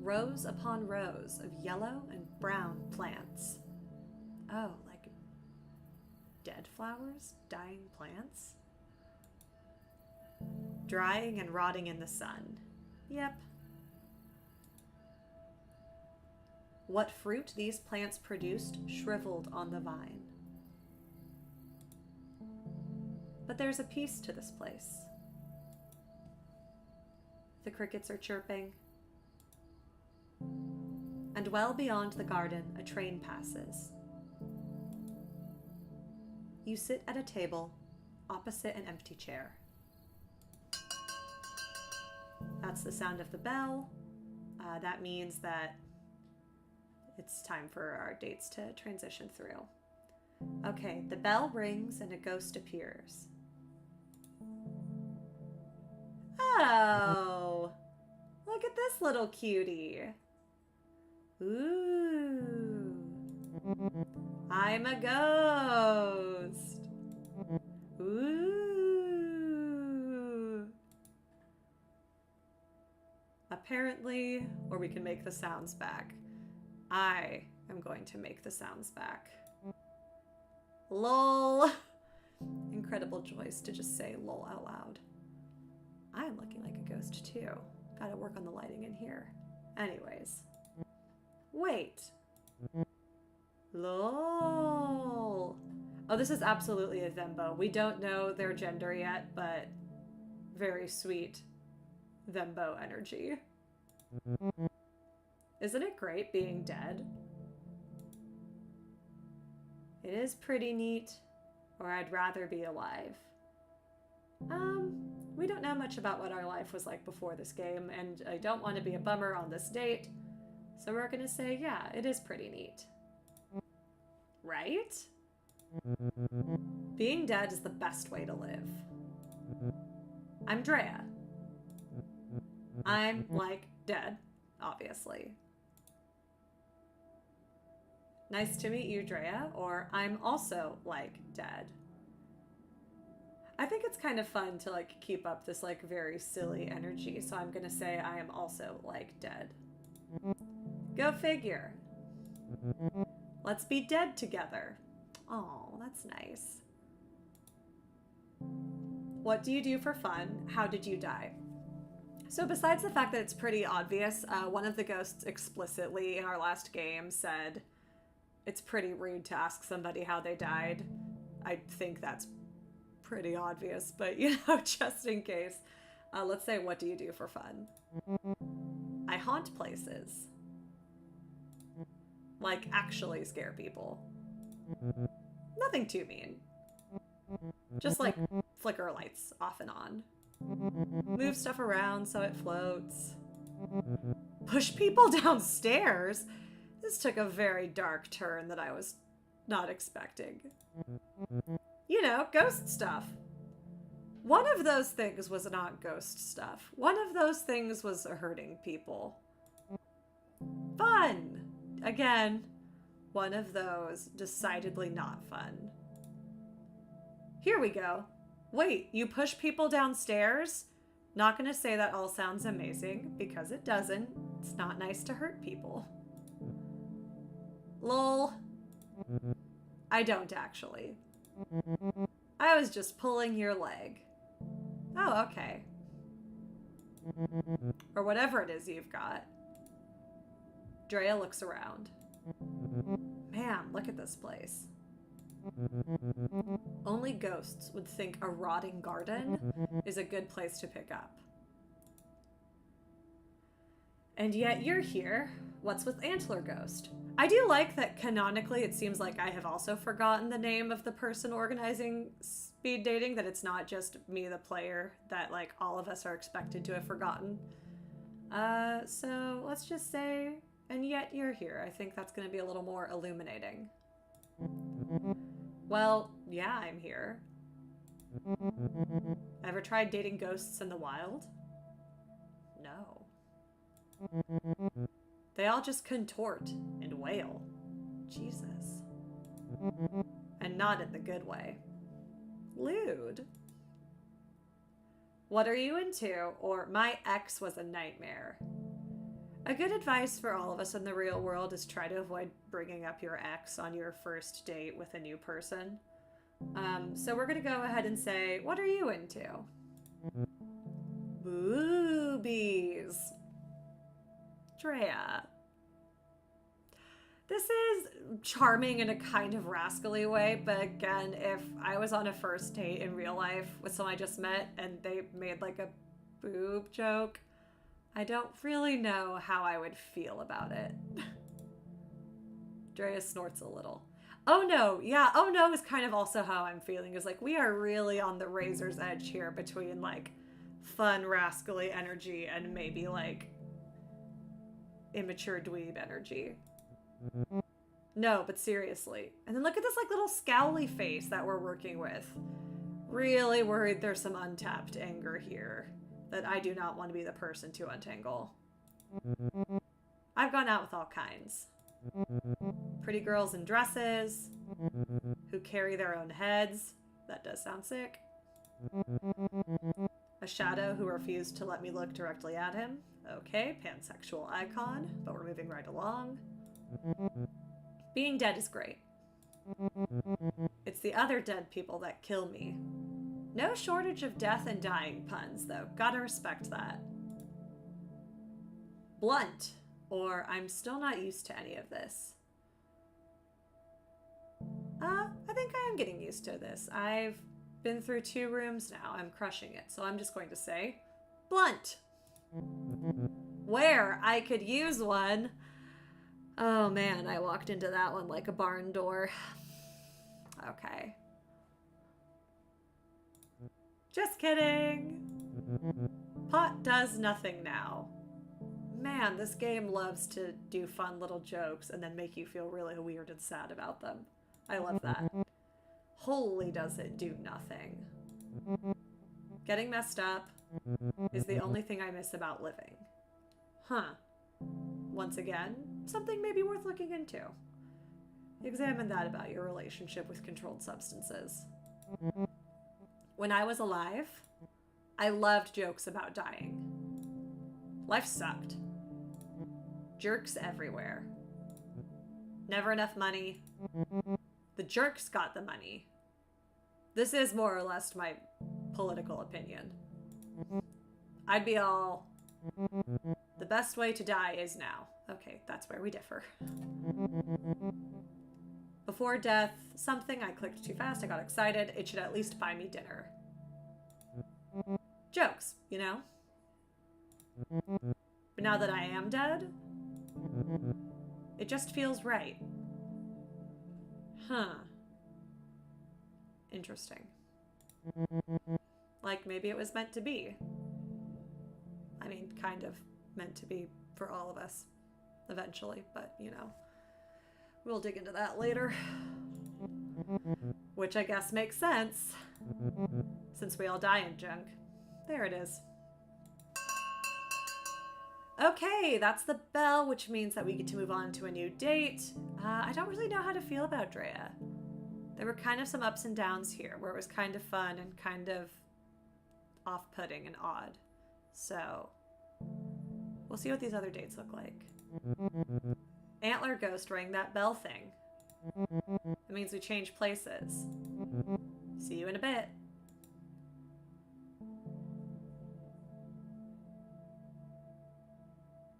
rows upon rows of yellow and brown plants. Oh, like dead flowers? Dying plants? Drying and rotting in the sun. Yep. What fruit these plants produced shriveled on the vine. But there's a peace to this place. The crickets are chirping. And well beyond the garden, a train passes. You sit at a table opposite an empty chair. That's the sound of the bell. That means that it's time for our dates to transition through. Okay, the bell rings and a ghost appears. Oh, look at this little cutie. Ooh, I'm a ghost. Ooh. Apparently, or we can make the sounds back. I am going to make the sounds back. LOL. Incredible choice to just say LOL out loud. I'm looking like a ghost too. Gotta work on the lighting in here. Anyways. Wait. LOL. Oh, this is absolutely a Thembo. We don't know their gender yet, but very sweet Thembo energy. Isn't it great being dead? It is pretty neat, or I'd rather be alive. We don't know much about what our life was like before this game, and I don't want to be a bummer on this date, so we're gonna say, yeah, it is pretty neat. Right? Being dead is the best way to live. I'm Drea. I'm, like, dead, obviously. Nice to meet you, Drea, or I'm also, like, dead. I think it's kind of fun to, like, keep up this, like, very silly energy, so I'm gonna say I am also, like, dead. Go figure. Let's be dead together. Oh, that's nice. What do you do for fun? How did you die? So besides the fact that it's pretty obvious, one of the ghosts explicitly in our last game said it's pretty rude to ask somebody how they died. I think that's pretty obvious, but you know, just in case. Let's say, what do you do for fun? I haunt places. Like, actually scare people. Nothing too mean. Just like flicker lights off and on. Move stuff around so it floats. Push people downstairs? This took a very dark turn that I was not expecting. You know, ghost stuff. One of those things was not ghost stuff. One of those things was hurting people. Fun! Again, one of those decidedly not fun. Here we go. Wait, you push people downstairs? Not gonna say that all sounds amazing, because it doesn't. It's not nice to hurt people. Lol. I don't actually. I was just pulling your leg. Oh, okay. Or whatever it is you've got. Drea looks around. Man, look at this place. Only ghosts would think a rotting garden is a good place to pick up. And yet you're here. What's with Antler Ghost? I do like that canonically it seems like I have also forgotten the name of the person organizing speed dating, that it's not just me, the player, that like all of us are expected to have forgotten. So let's just say, and yet you're here. I think that's going to be a little more illuminating. Well, yeah, I'm here. Ever tried dating ghosts in the wild? No. They all just contort and wail. Jesus. And not in the good way. Lewd. What are you into? Or my ex was a nightmare. A good advice for all of us in the real world is try to avoid bringing up your ex on your first date with a new person. So we're going to go ahead and say, what are you into? Boobies. Drea. This is charming in a kind of rascally way, but again, if I was on a first date in real life with someone I just met and they made like a boob joke, I don't really know how I would feel about it. Drea snorts a little. Oh no, yeah, oh no is kind of also how I'm feeling, is like we are really on the razor's edge here between like fun rascally energy and maybe like immature dweeb energy. No, but seriously. And then look at this like little scowly face that we're working with. Really worried there's some untapped anger here that I do not want to be the person to untangle. I've gone out with all kinds. Pretty girls in dresses who carry their own heads. That does sound sick. A shadow who refused to let me look directly at him. Okay, pansexual icon, but we're moving right along. Being dead is great. It's the other dead people that kill me. No shortage of death and dying puns, though. Gotta respect that. Blunt, or I'm still not used to any of this. I think I am getting used to this. I've been through 2 rooms now. I'm crushing it, so I'm just going to say blunt. Where I could use one. Oh man, I walked into that one like a barn door. Okay. Just kidding. Pot does nothing now. Man, this game loves to do fun little jokes and then make you feel really weird and sad about them. I love that. Holy does it do nothing. Getting messed up is the only thing I miss about living. Huh. Once again, something maybe worth looking into. Examine that about your relationship with controlled substances. When I was alive, I loved jokes about dying. Life sucked. Jerks everywhere. Never enough money. The jerks got the money. This is more or less my political opinion. I'd be all, the best way to die is now. Okay, that's where we differ. Before death, something, I clicked too fast, I got excited. It should at least buy me dinner. Jokes, you know? But now that I am dead, it just feels right. Huh. Interesting. Like maybe it was meant to be. I mean, kind of meant to be for all of us eventually, but you know, we'll dig into that later. Which I guess makes sense, since we all die in junk. There it is. Okay, that's the bell, which means that we get to move on to a new date. I don't really know how to feel about Drea. There were kind of some ups and downs here, where it was kind of fun and kind of off-putting and odd. So, we'll see what these other dates look like. Antler Ghost rang that bell thing. It means we change places. See you in a bit.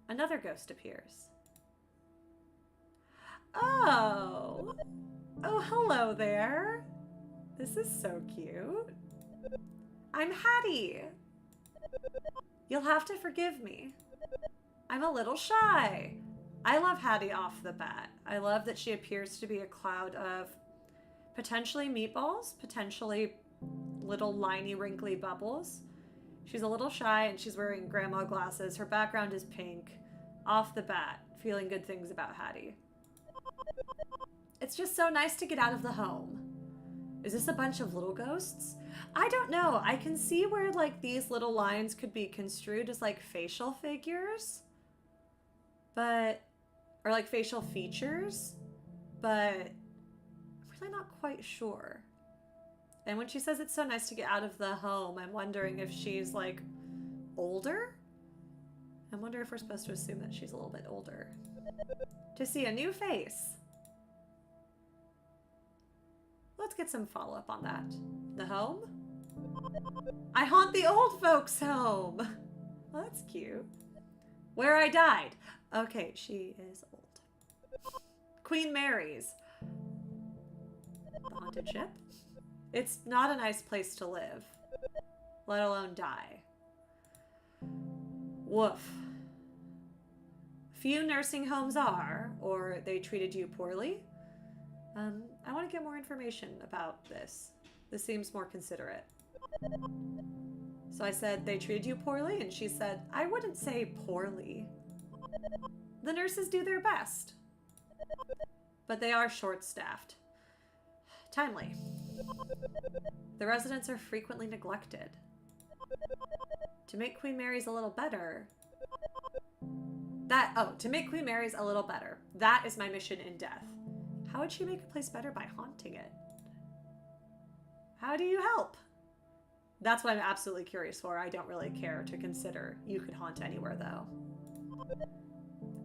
Another ghost appears. Oh! Oh, hello there. This is so cute. I'm Hattie. You'll have to forgive me. I'm a little shy. I love Hattie off the bat. I love that she appears to be a cloud of potentially meatballs, potentially little liney, wrinkly bubbles. She's a little shy and she's wearing grandma glasses. Her background is pink. Off the bat, feeling good things about Hattie. It's just so nice to get out of the home. Is this a bunch of little ghosts? I don't know. I can see where like these little lines could be construed as like facial figures, but, or like facial features, but I'm really not quite sure. And when she says it's so nice to get out of the home, I'm wondering if she's like older. I wonder if we're supposed to assume that she's a little bit older. To see a new face. Let's get some follow-up on that. The home? I haunt the old folks' home. Well, that's cute. Where I died. Okay, she is old. Queen Mary's. The haunted ship? It's not a nice place to live, let alone die. Woof. Few nursing homes are, or they treated you poorly. I want to get more information about this. This seems more considerate. So I said, they treated you poorly? And she said, I wouldn't say poorly. The nurses do their best. But they are short-staffed. Timely. The residents are frequently neglected. To make Queen Mary's a little better... to make Queen Mary's a little better. That is my mission in death. How would she make a place better by haunting it? How do you help? That's what I'm absolutely curious for. I don't really care to consider. You could haunt anywhere, though.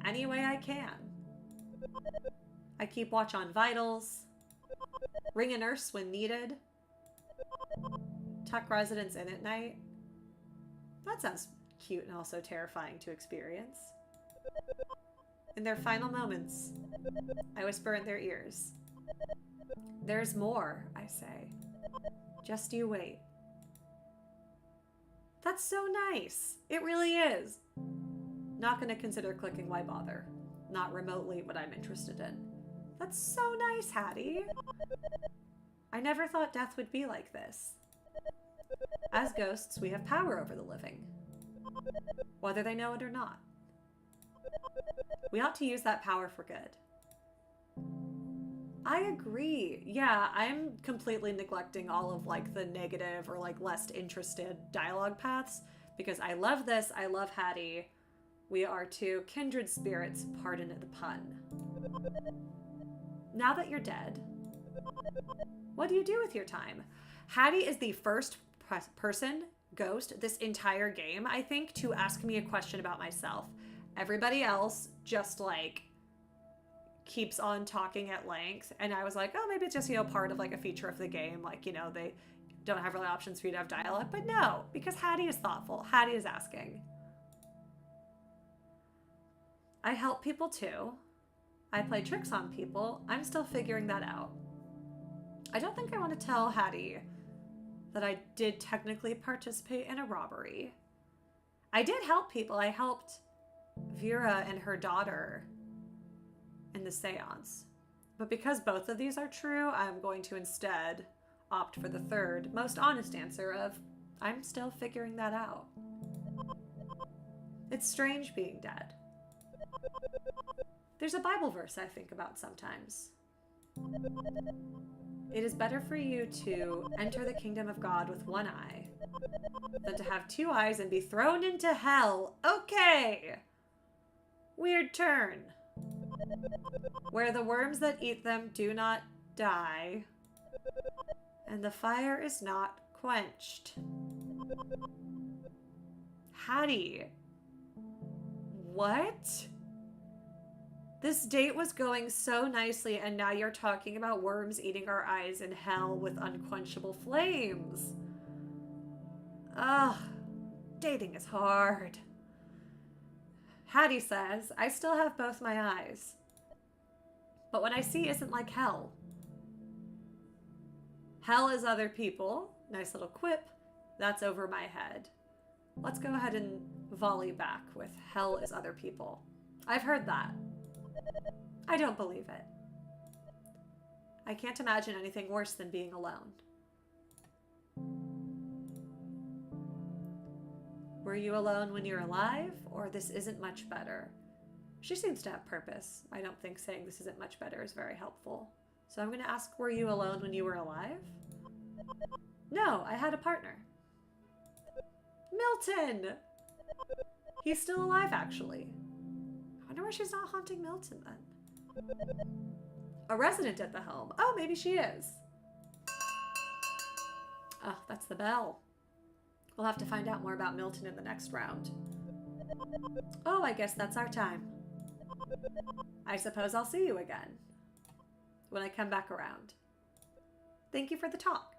Any way I can. I keep watch on vitals. Ring a nurse when needed. Tuck residents in at night. That sounds cute and also terrifying to experience. In their final moments, I whisper in their ears. There's more, I say. Just you wait. That's so nice. It really is. Not going to consider clicking why bother. Not remotely what I'm interested in. That's so nice, Hattie. I never thought death would be like this. As ghosts, we have power over the living. Whether they know it or not. We ought to use that power for good. I agree. Yeah, I'm completely neglecting all of like the negative or like less interested dialogue paths because I love this. I love Hattie. We are two kindred spirits, pardon the pun. Now that you're dead, what do you do with your time? Hattie is the first person, ghost, this entire game, I think, to ask me a question about myself. Everybody else just like keeps on talking at length, and I was like, oh, maybe it's just, you know, part of like a feature of the game, like, you know, they don't have really options for you to have dialogue. But no, because Hattie is thoughtful. Hattie is asking. I help people too. I play tricks on people. I'm still figuring that out. I don't think I want to tell Hattie that I did technically participate in a robbery. I did help people. I helped Vera and her daughter in the seance. But because both of these are true, I'm going to instead opt for the third, most honest answer of, I'm still figuring that out. It's strange being dead. There's a Bible verse I think about sometimes. It is better for you to enter the kingdom of God with one eye than to have two eyes and be thrown into hell. Okay! Weird turn. Where the worms that eat them do not die, and the fire is not quenched. Hattie. What? This date was going so nicely, and now you're talking about worms eating our eyes in hell with unquenchable flames. Ugh. Dating is hard. Hattie says, I still have both my eyes. But what I see isn't like hell. Hell is other people. Nice little quip. That's over my head. Let's go ahead and volley back with hell is other people. I've heard that. I don't believe it. I can't imagine anything worse than being alone. Were you alone when you're alive, or this isn't much better? She seems to have purpose. I don't think saying this isn't much better is very helpful. So I'm going to ask, were you alone when you were alive? No, I had a partner. Milton! He's still alive, actually. I wonder why she's not haunting Milton, then. A resident at the home. Oh, maybe she is. Oh, that's the bell. We'll have to find out more about Milton in the next round. Oh, I guess that's our time. I suppose I'll see you again when I come back around. Thank you for the talk.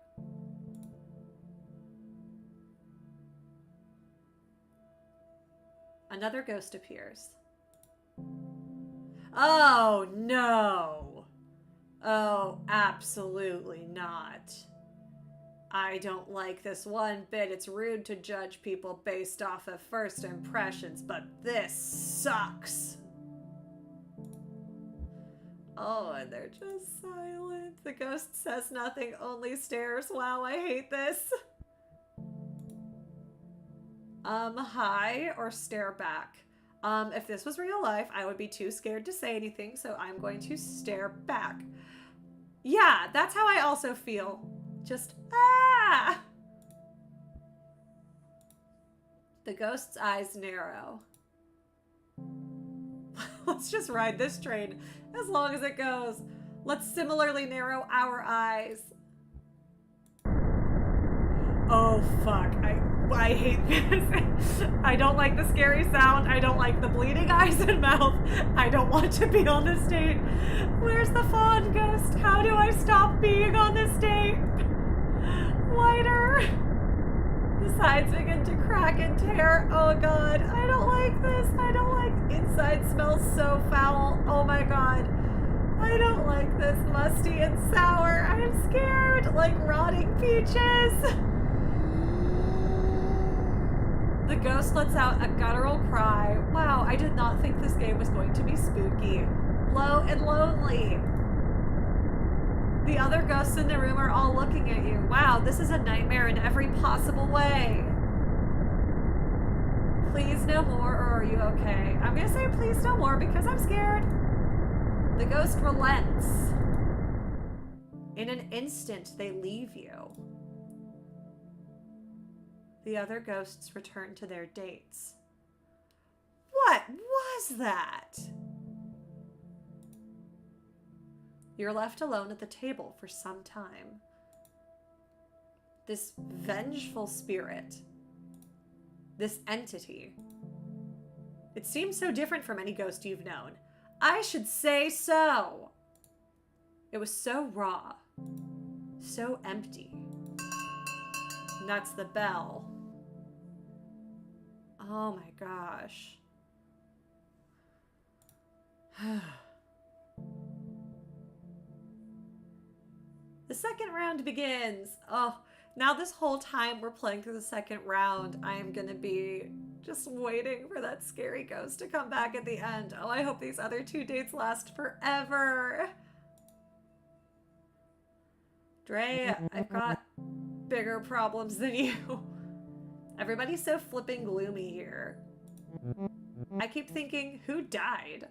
Another ghost appears. Oh, no. Oh, absolutely not. I don't like this one bit. It's rude to judge people based off of first impressions, but this sucks. Oh, and they're just silent. The ghost says nothing, only stares. Wow, I hate this. Hi, or stare back. If this was real life, I would be too scared to say anything, so I'm going to stare back. Yeah, that's how I also feel. Just, ah! The ghost's eyes narrow. Let's just ride this train as long as it goes. Let's similarly narrow our eyes. Oh, fuck. I hate this. I don't like the scary sound. I don't like the bleeding eyes and mouth. I don't want to be on this date. Where's the fawn ghost? How do I stop being on this date? Lighter. The sides begin to crack and tear. Oh god, I don't like this. I don't like. Inside smells so foul. Oh my god. I don't like this. Musty and sour. I'm scared. Like rotting peaches. The ghost lets out a guttural cry. Wow, I did not think this game was going to be spooky. Low and lonely. The other ghosts in the room are all looking at you. Wow, this is a nightmare in every possible way. Please no more, or are you okay? I'm gonna say please no more because I'm scared. The ghost relents. In an instant, they leave you. The other ghosts return to their dates. What was that? You're left alone at the table for some time. This vengeful spirit, this entity, it seems so different from any ghost you've known. I should say so. It was so raw, so empty. And that's the bell. Oh my gosh. The second round begins. Oh, now this whole time we're playing through the second round, I am gonna be just waiting for that scary ghost to come back at the end. Oh, I hope these other two dates last forever. Dre, I've got bigger problems than you. Everybody's so flipping gloomy here. I keep thinking, who died?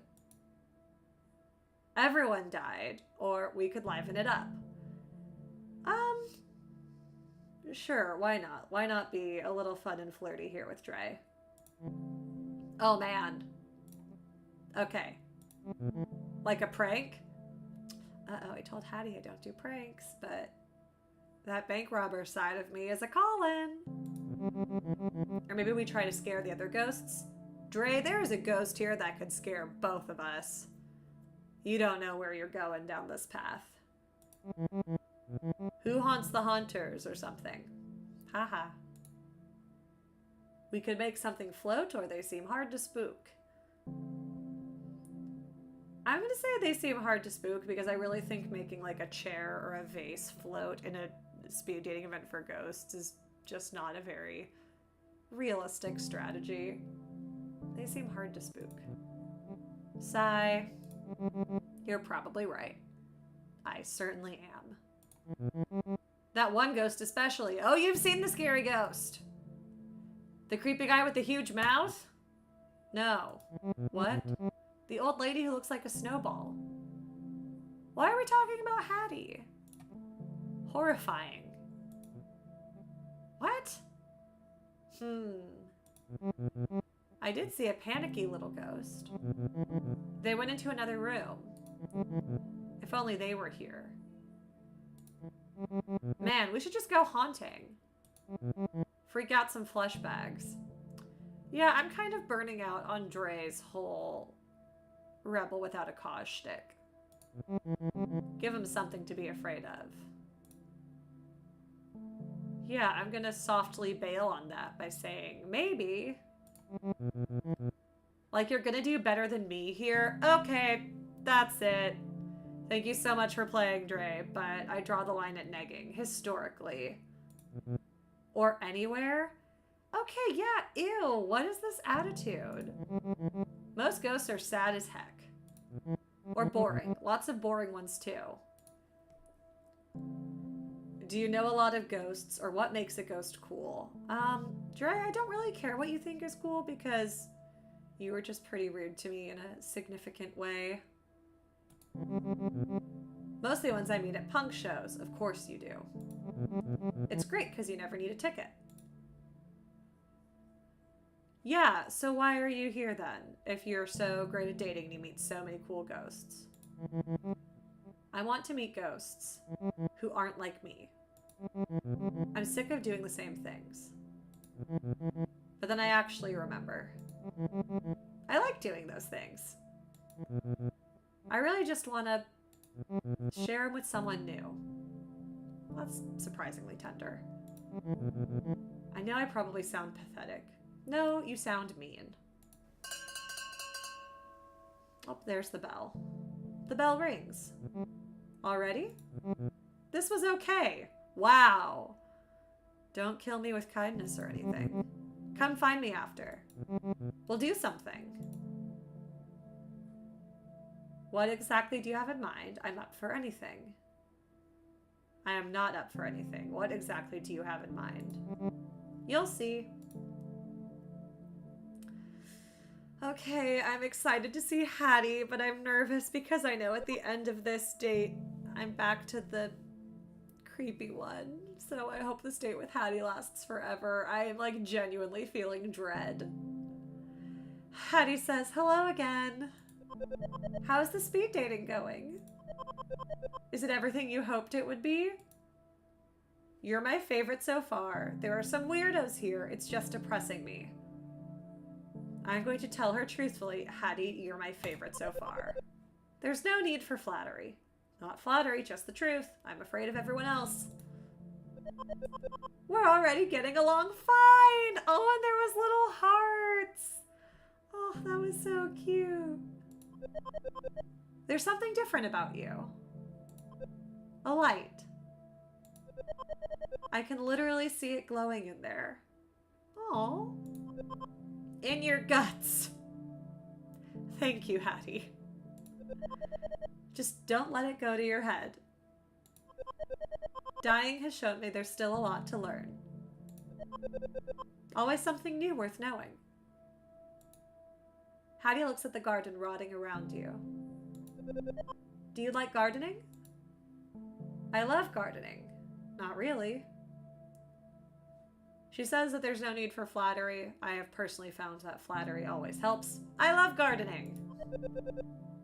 Everyone died, or we could liven it up. Sure, why not? Why not be a little fun and flirty here with Dre? Oh man. Okay. Like a prank? Uh-oh, I told Hattie I don't do pranks, but that bank robber side of me is a call-in. Or maybe we try to scare the other ghosts. Dre, there is a ghost here that could scare both of us. You don't know where you're going down this path. Who haunts the haunters or something? Haha. We could make something float, or they seem hard to spook. I'm gonna say they seem hard to spook because I really think making like a chair or a vase float in a speed dating event for ghosts is just not a very realistic strategy. They seem hard to spook. Sigh. You're probably right. I certainly am. That one ghost especially. Oh, you've seen the scary ghost. The creepy guy with the huge mouth? No. What? The old lady who looks like a snowball. Why are we talking about Hattie? Horrifying. What? I did see a panicky little ghost. They went into another room. If only they were here. Man, we should just go haunting. Freak out some flesh bags. Yeah, I'm kind of burning out on Dre's whole rebel without a cause shtick. Give him something to be afraid of. Yeah, I'm gonna softly bail on that by saying, maybe. Like, you're gonna do better than me here? Okay, that's it. Thank you so much for playing, Dre, but I draw the line at negging, historically. Or anywhere? Okay, yeah, ew, what is this attitude? Most ghosts are sad as heck. Or boring. Lots of boring ones, too. Do you know a lot of ghosts, or what makes a ghost cool? Dre, I don't really care what you think is cool, because you were just pretty rude to me in a significant way. Most of the ones I meet at punk shows, of course you do. It's great because you never need a ticket. Yeah, so why are you here then, if you're so great at dating and you meet so many cool ghosts? I want to meet ghosts who aren't like me. I'm sick of doing the same things. But then I actually remember. I like doing those things. I really just want to share them with someone new. That's surprisingly tender. I know I probably sound pathetic. No, you sound mean. Oh, there's the bell. The bell rings. Already? This was okay. Wow. Don't kill me with kindness or anything. Come find me after. We'll do something. What exactly do you have in mind? I'm up for anything. I am not up for anything. What exactly do you have in mind? You'll see. Okay, I'm excited to see Hattie, but I'm nervous because I know at the end of this date, I'm back to the creepy one. So I hope this date with Hattie lasts forever. I am like genuinely feeling dread. Hattie says, hello again. How's the speed dating going? Is it everything you hoped it would be? You're my favorite so far. There are some weirdos here. It's just depressing me. I'm going to tell her truthfully, Hattie, you're my favorite so far. There's no need for flattery. Not flattery, just the truth. I'm afraid of everyone else. We're already getting along fine. Oh, and there was little hearts. Oh, that was so cute. There's something different about you. A light. I can literally see it glowing in there. Oh. In your guts. Thank you, Hattie. Just don't let it go to your head. Dying has shown me there's still a lot to learn. Always something new worth knowing. Hattie looks at the garden rotting around you. Do you like gardening? I love gardening. Not really. She says that there's no need for flattery. I have personally found that flattery always helps. I love gardening.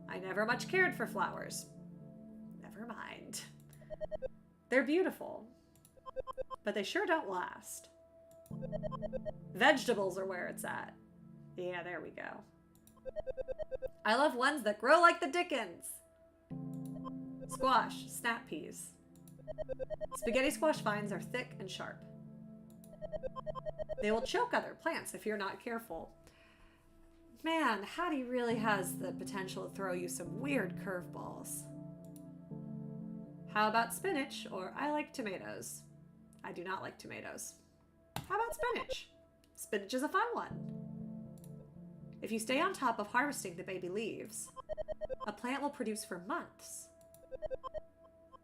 I never much cared for flowers. Never mind. They're beautiful, but they sure don't last. Vegetables are where it's at. Yeah, there we go. I love ones that grow like the Dickens. Squash, snap peas. Spaghetti squash vines are thick and sharp. They will choke other plants if you're not careful. Man, Hattie really has the potential to throw you some weird curveballs. How about spinach? Or I like tomatoes. I do not like tomatoes. How about spinach? Spinach is a fun one. If you stay on top of harvesting the baby leaves, a plant will produce for months.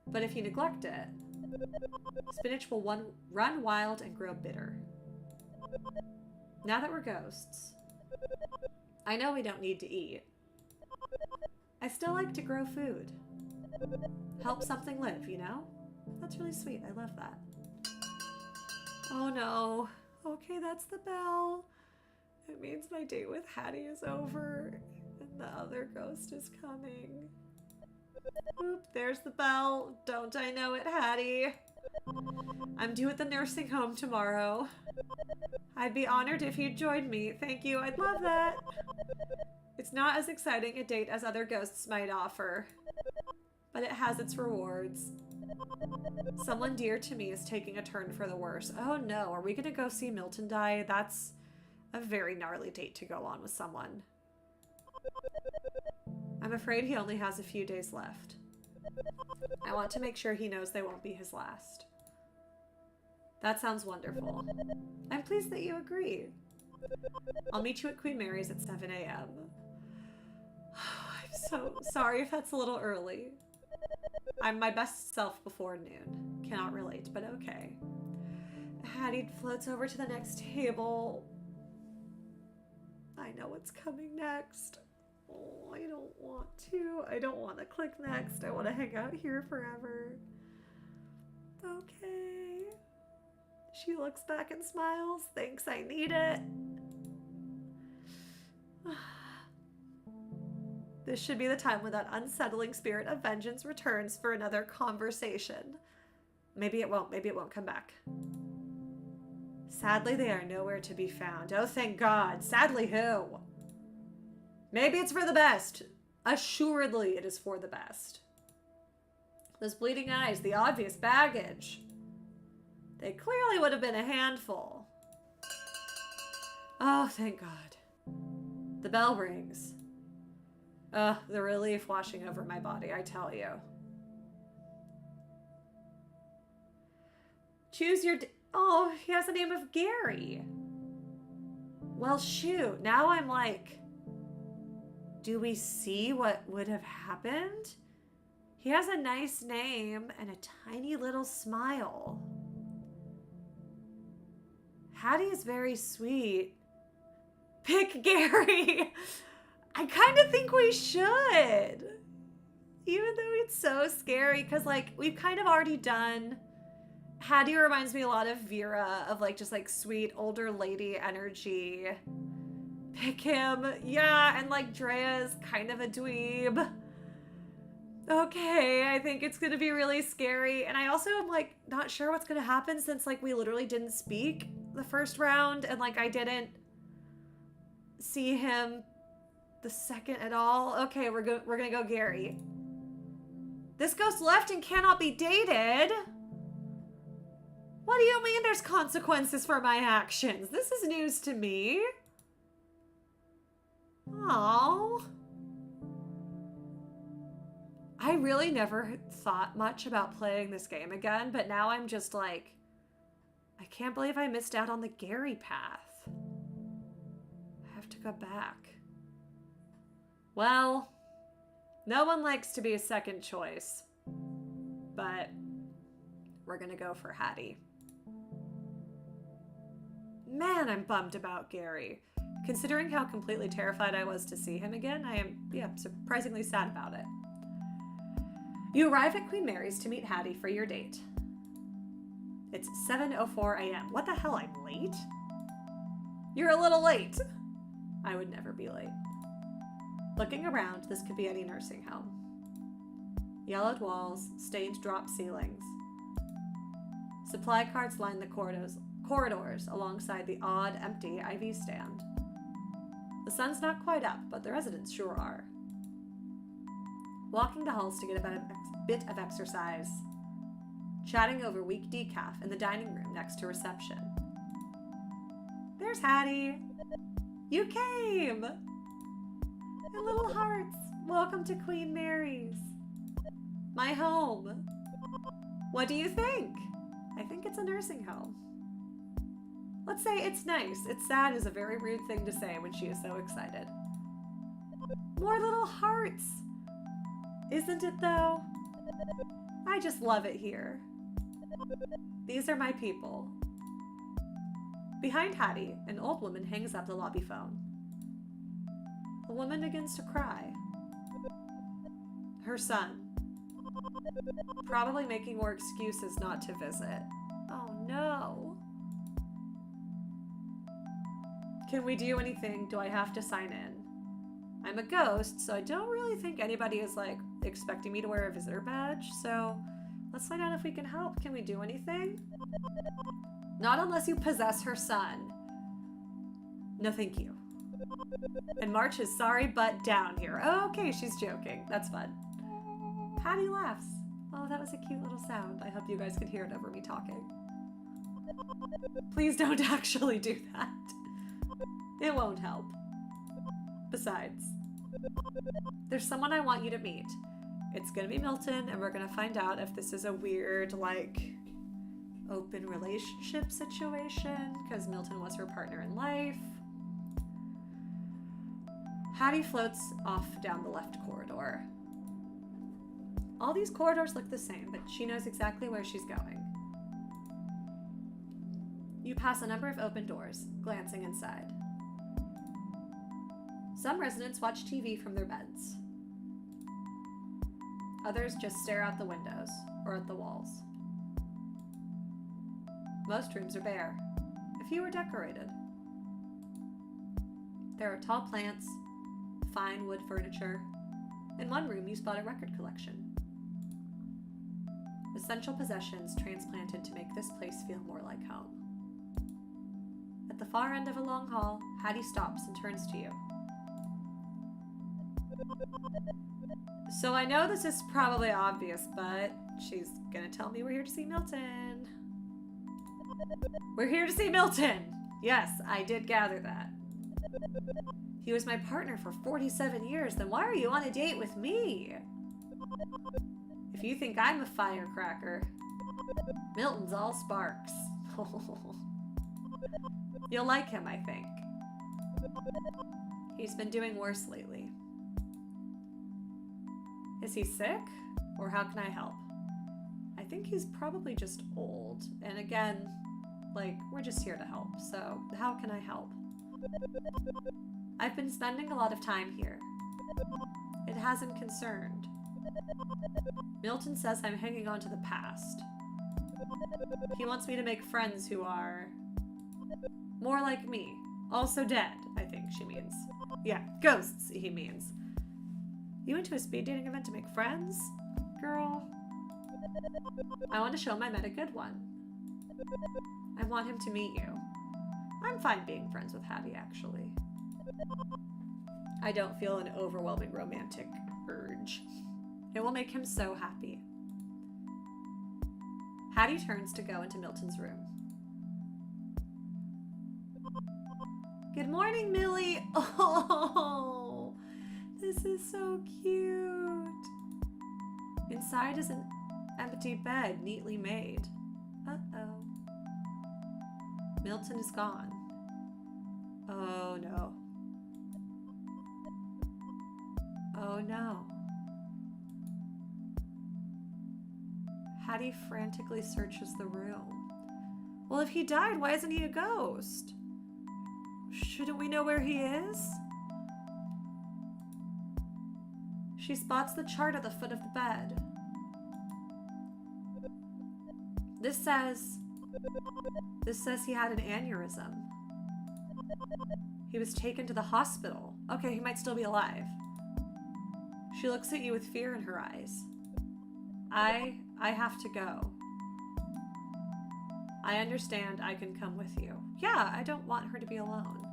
But if you neglect it, spinach will run wild and grow bitter. Now that we're ghosts, I know we don't need to eat. I still like to grow food. Help something live, you know? That's really sweet. I love that. Oh no. Okay, that's the bell. It means my date with Hattie is over and the other ghost is coming. Oop, there's the bell. Don't I know it, Hattie? I'm due at the nursing home tomorrow. I'd be honored if you'd join me. Thank you. I'd love that. It's not as exciting a date as other ghosts might offer, but it has its rewards. Someone dear to me is taking a turn for the worse. Oh no, are we gonna go see Milton die? That's a very gnarly date to go on with someone. I'm afraid he only has a few days left. I want to make sure he knows they won't be his last. That sounds wonderful. I'm pleased that you agree. I'll meet you at Queen Mary's at 7 a.m. I'm so sorry if that's a little early. I'm my best self before noon. Cannot relate, but okay. Hattie floats over to the next table. I know what's coming next. Oh, I don't want to. I don't want to click next. I want to hang out here forever. Okay. She looks back and smiles. Thanks, I need it. This should be the time when that unsettling spirit of vengeance returns for another conversation. Maybe it won't. Maybe it won't come back. Sadly, they are nowhere to be found. Oh, thank God. Sadly who? Maybe it's for the best. Assuredly, it is for the best. Those bleeding eyes, the obvious baggage. They clearly would have been a handful. Oh, thank God. The bell rings. The relief washing over my body, I tell you. Choose your... Oh, he has the name of Gary. Well, shoot. Now I'm like... Do we see what would have happened? He has a nice name and a tiny little smile. Hattie is very sweet. Pick Gary. I kind of think we should. Even though it's so scary, because like we've kind of already done... Hattie reminds me a lot of Vera, of like just like sweet older lady energy. Pick him. Yeah, and like Drea's kind of a dweeb. Okay, I think it's gonna be really scary. And I also am like not sure what's gonna happen since like we literally didn't speak the first round and like I didn't see him the second at all. Okay, we're gonna go Gary. This ghost left and cannot be dated. What do you mean there's consequences for my actions? This is news to me. Oh. I really never thought much about playing this game again, but now I'm just like, I can't believe I missed out on the Gary path. I have to go back. Well, no one likes to be a second choice, but we're gonna go for Hattie. Man, I'm bummed about Gary. Considering how completely terrified I was to see him again, I am, surprisingly sad about it. You arrive at Queen Mary's to meet Hattie for your date. It's 7:04 a.m. What the hell, I'm late? You're a little late. I would never be late. Looking around, this could be any nursing home. Yellowed walls, stained drop ceilings. Supply carts line the corridors alongside the odd, empty IV stand. The sun's not quite up, but the residents sure are. Walking the halls to get a bit of exercise. Chatting over weak decaf in the dining room next to reception. There's Hattie. You came! And little hearts, welcome to Queen Mary's. My home. What do you think? I think it's a nursing home. Let's say it's nice. It's sad is a very rude thing to say when she is so excited. More little hearts. Isn't it though? I just love it here. These are my people. Behind Hattie, an old woman hangs up the lobby phone. The woman begins to cry. Her son. Probably making more excuses not to visit. Oh no. Can we do anything? Do I have to sign in? I'm a ghost, so I don't really think anybody is like expecting me to wear a visitor badge, so Let's find out if we can help. Can we do anything? Not unless you possess her son. No, thank you. And March is sorry, but down here. Oh, okay, she's joking. That's fun. Hattie laughs. Oh, that was a cute little sound. I hope you guys could hear it over me talking. Please don't actually do that. It won't help. Besides, there's someone I want you to meet. It's gonna be Milton, and we're gonna find out if this is a weird, like, open relationship situation, because Milton was her partner in life. Hattie floats off down the left corridor. All these corridors look the same, but she knows exactly where she's going. You pass a number of open doors, glancing inside. Some residents watch TV from their beds. Others just stare out the windows or at the walls. Most rooms are bare. A few are decorated. There are tall plants, fine wood furniture. In one room, you spot a record collection. Essential possessions transplanted to make this place feel more like home. At the far end of a long hall, Hattie stops and turns to you. So I know this is probably obvious, but she's gonna tell me we're here to see Milton. We're here to see Milton! Yes, I did gather that. He was my partner for 47 years, then why are you on a date with me? If you think I'm a firecracker, Milton's all sparks. You'll like him, I think. He's been doing worse lately. Is he sick? Or how can I help? I think he's probably just old. And again, like, we're just here to help. So, how can I help? I've been spending a lot of time here. It has him concerned. Milton says I'm hanging on to the past. He wants me to make friends who are more like me. Also dead, I think she means. Yeah, ghosts, he means. You went to a speed dating event to make friends? Girl. I want to show him I met a good one. I want him to meet you. I'm fine being friends with Hattie, actually. I don't feel an overwhelming romantic urge. It will make him so happy. Hattie turns to go into Milton's room. Good morning, Millie. Oh, this is so cute. Inside is an empty bed, neatly made. Uh-oh. Milton is gone. Oh, no. Oh, no. Hattie frantically searches the room. Well, if he died, why isn't he a ghost? Shouldn't we know where he is? She spots the chart at the foot of the bed. This says he had an aneurysm. He was taken to the hospital. Okay, he might still be alive. She looks at you with fear in her eyes. I have to go. I understand I can come with you. Yeah, I don't want her to be alone.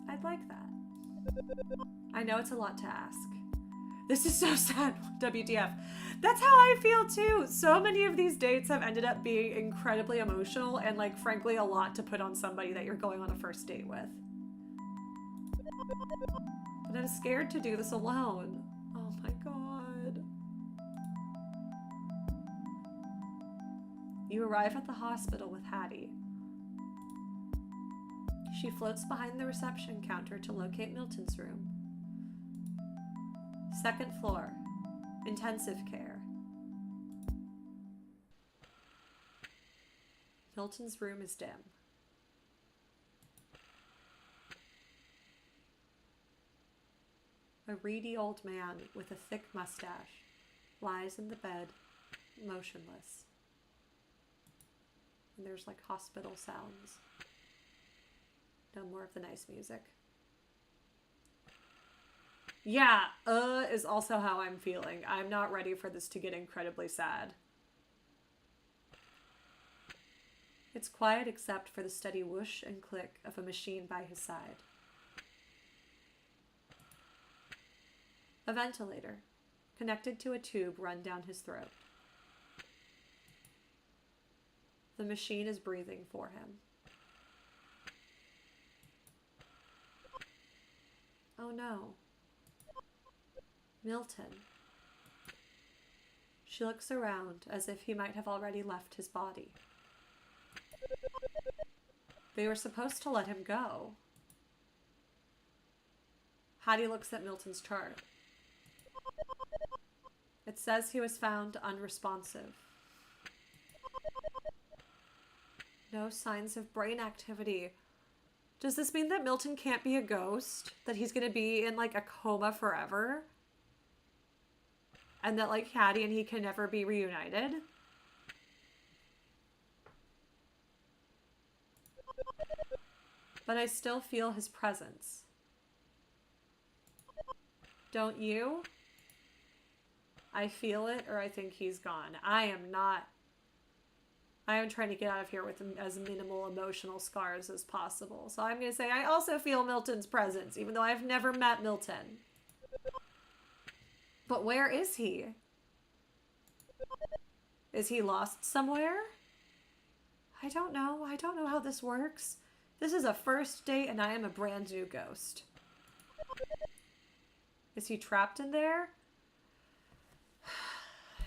I'd like that. I know it's a lot to ask. This is so sad, WTF. That's how I feel too. So many of these dates have ended up being incredibly emotional and, like, frankly, a lot to put on somebody that you're going on a first date with. But I'm scared to do this alone. Oh my god. You arrive at the hospital with Hattie. She floats behind the reception counter to locate Milton's room. Second floor, intensive care. Milton's room is dim. A reedy old man with a thick mustache lies in the bed, motionless. And there's like hospital sounds. No more of the nice music. Yeah, is also how I'm feeling. I'm not ready for this to get incredibly sad. It's quiet except for the steady whoosh and click of a machine by his side. A ventilator, connected to a tube run down his throat. The machine is breathing for him. Oh no. Milton. She looks around as if he might have already left his body. They were supposed to let him go. Hattie looks at Milton's chart. It says he was found unresponsive. No signs of brain activity. Does this mean that Milton can't be a ghost? That he's gonna be in like a coma forever? And that like Hattie and he can never be reunited? But I still feel his presence. Don't you? I feel it, or I think he's gone. I am trying to get out of here with as minimal emotional scars as possible. So I'm going to say I also feel Milton's presence, even though I've never met Milton. But where is he? Is he lost somewhere? I don't know. I don't know how this works. This is a first date and I am a brand new ghost. Is he trapped in there?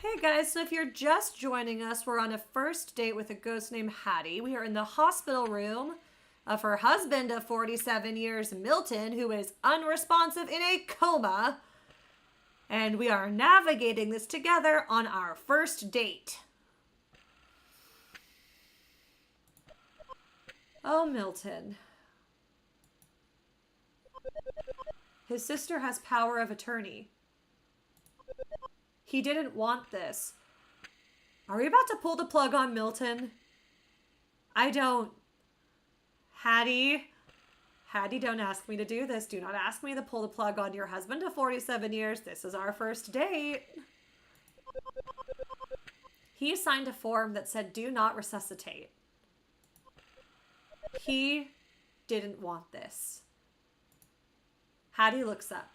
Hey guys, so if you're just joining us, we're on a first date with a ghost named Hattie. We are in the hospital room of her husband of 47 years, Milton, who is unresponsive in a coma. And we are navigating this together on our first date. Oh, Milton. His sister has power of attorney. He didn't want this. Are we about to pull the plug on Milton? I don't. Hattie, don't ask me to do this. Do not ask me to pull the plug on your husband of 47 years. This is our first date. He signed a form that said, do not resuscitate. He didn't want this. Hattie looks up.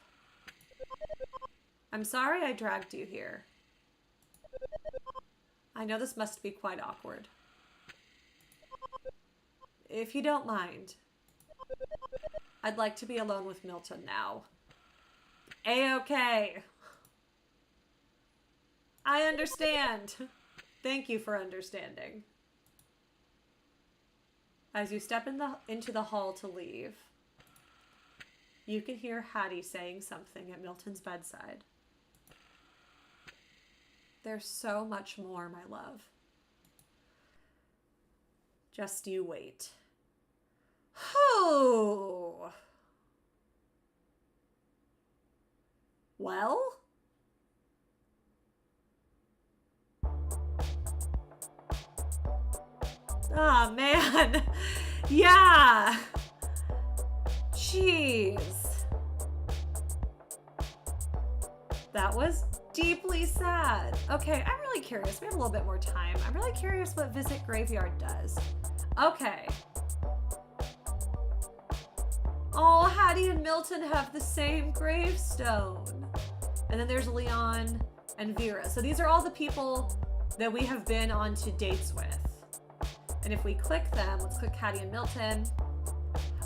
I'm sorry I dragged you here. I know this must be quite awkward. If you don't mind, I'd like to be alone with Milton now. A-okay. I understand. Thank you for understanding. As you step into the hall to leave, you can hear Hattie saying something at Milton's bedside. There's so much more, my love. Just you wait. Oh. Well? Oh, man. Yeah. Jeez. That was deeply sad. Okay, I'm really curious. We have a little bit more time. I'm really curious what Visit Graveyard does. Okay. Oh, Hattie and Milton have the same gravestone. And then there's Leon and Vera. So these are all the people that we have been on to dates with. And if we click them, let's click Hattie and Milton.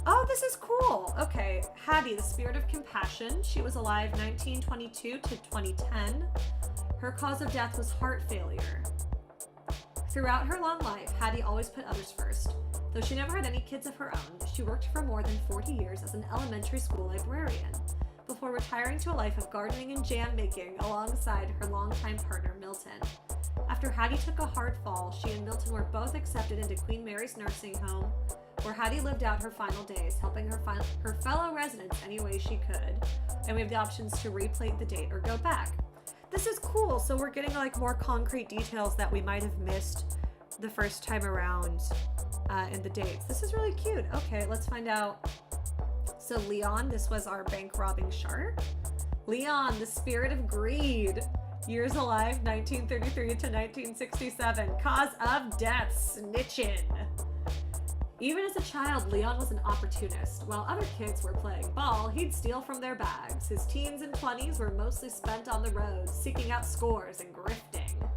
Oh, this is cool. Okay, Hattie, the spirit of compassion. She was alive 1922 to 2010. Her cause of death was heart failure. Throughout her long life, Hattie always put others first. Though she never had any kids of her own, she worked for more than 40 years as an elementary school librarian, before retiring to a life of gardening and jam making alongside her longtime partner, Milton. After Hattie took a hard fall, she and Milton were both accepted into Queen Mary's nursing home, where Hattie lived out her final days, helping her fellow residents any way she could. And we have the options to replay the date or go back. This is cool. So we're getting like more concrete details that we might have missed the first time around in the dates. This is really cute. Okay, let's find out. So Leon, this was our bank robbing shark. Leon, the spirit of greed. Years alive, 1933 to 1967. Cause of death, snitching. Even as a child, Leon was an opportunist. While other kids were playing ball, he'd steal from their bags. His teens and 20s were mostly spent on the road, seeking out scores and grifting.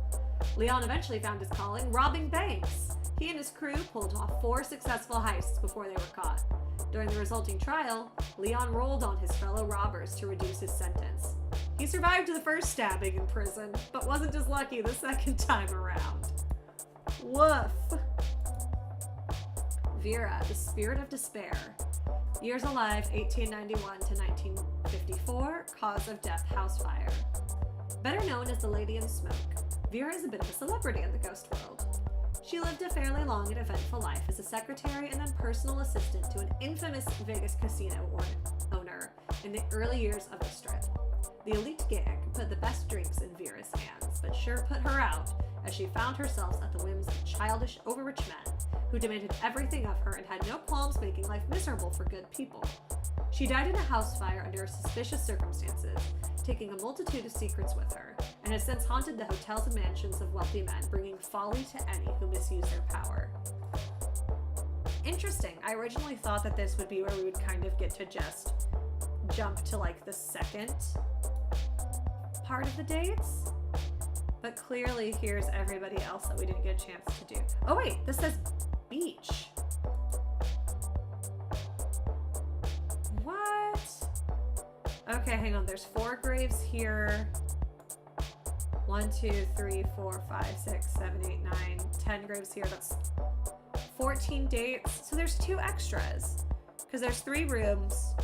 Leon eventually found his calling, robbing banks. He and his crew pulled off 4 successful heists before they were caught. During the resulting trial, Leon rolled on his fellow robbers to reduce his sentence. He survived the first stabbing in prison, but wasn't as lucky the second time around. Woof. Vera, the spirit of despair. Years alive, 1891 to 1954. Cause of death, house fire. Better known as the Lady in Smoke, Vera is a bit of a celebrity in the ghost world. She lived a fairly long and eventful life as a secretary and then personal assistant to an infamous Vegas casino owner in the early years of the Strip. The elite gang put the best drinks in Vera's hands, but sure put her out as she found herself at the whims of childish, overrich men who demanded everything of her and had no qualms making life miserable for good people. She died in a house fire under suspicious circumstances, taking a multitude of secrets with her, and has since haunted the hotels and mansions of wealthy men, bringing folly to any who misuse their power. Interesting. I originally thought that this would be where we would kind of get to just jump to like the second part of the dates, but clearly here's everybody else that we didn't get a chance to do. Oh wait, this says beach. What? Okay, hang on. There's 4 graves here. 1, 2, 3, 4, 5, 6, 7, 8, 9, 10 graves here. That's 14 dates. So there's 2 extras because there's 3 rooms.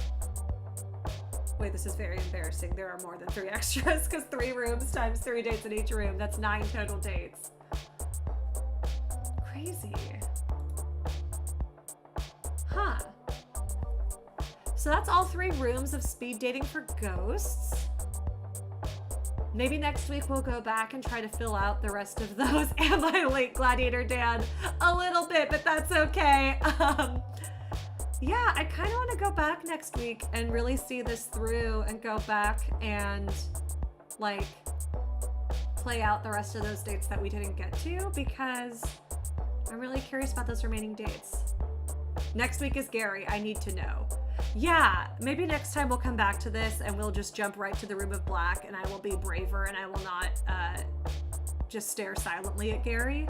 Wait, this is very embarrassing. There are more than 3 extras because 3 rooms times 3 dates in each room. That's 9 total dates. Crazy. Huh. So that's all 3 rooms of speed dating for ghosts. Maybe next week we'll go back and try to fill out the rest of those. Am I late, Gladiator Dan? A little bit, but that's okay. Yeah, I kind of want to go back next week and really see this through and go back and like play out the rest of those dates that we didn't get to because I'm really curious about those remaining dates. Next week is Gary. I need to know. Yeah, maybe next time we'll come back to this and we'll just jump right to the Room of Black and I will be braver and I will not just stare silently at Gary.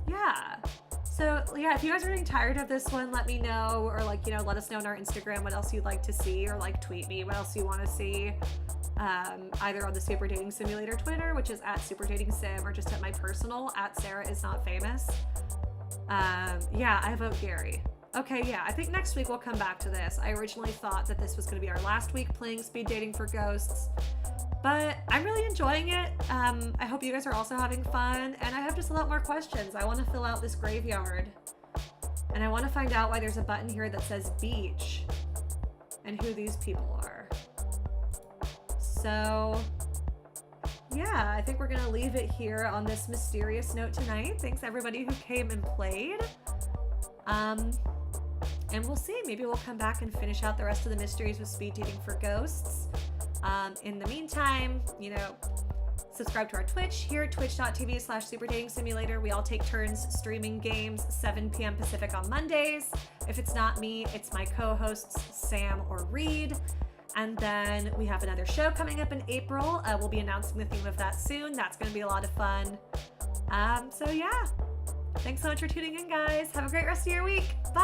Yeah. So yeah, if you guys are getting tired of this one, let me know, or like, you know, let us know on our Instagram what else you'd like to see, or like tweet me what else you want to see. Either on the Super Dating Simulator Twitter, which is @SuperDatingSim, or just at my personal @SaraIsNotFamous. Yeah, I vote Gary. Okay, yeah, I think next week we'll come back to this. I originally thought that this was going to be our last week playing speed dating for ghosts, but I'm really enjoying it. I hope you guys are also having fun, and I have just a lot more questions. I want to fill out this graveyard, and I want to find out why there's a button here that says beach, and who these people are. So, yeah, I think we're going to leave it here on this mysterious note tonight. Thanks everybody who came and played. And we'll see. Maybe we'll come back and finish out the rest of the mysteries with speed dating for ghosts. In the meantime, you know, subscribe to our Twitch here at twitch.tv/superdatingsimulator. We all take turns streaming games 7 p.m. Pacific on Mondays. If it's not me, it's my co-hosts Sam or Reed. And then we have another show coming up in April. We'll be announcing the theme of that soon. That's going to be a lot of fun. So yeah, thanks so much for tuning in, guys. Have a great rest of your week. Bye.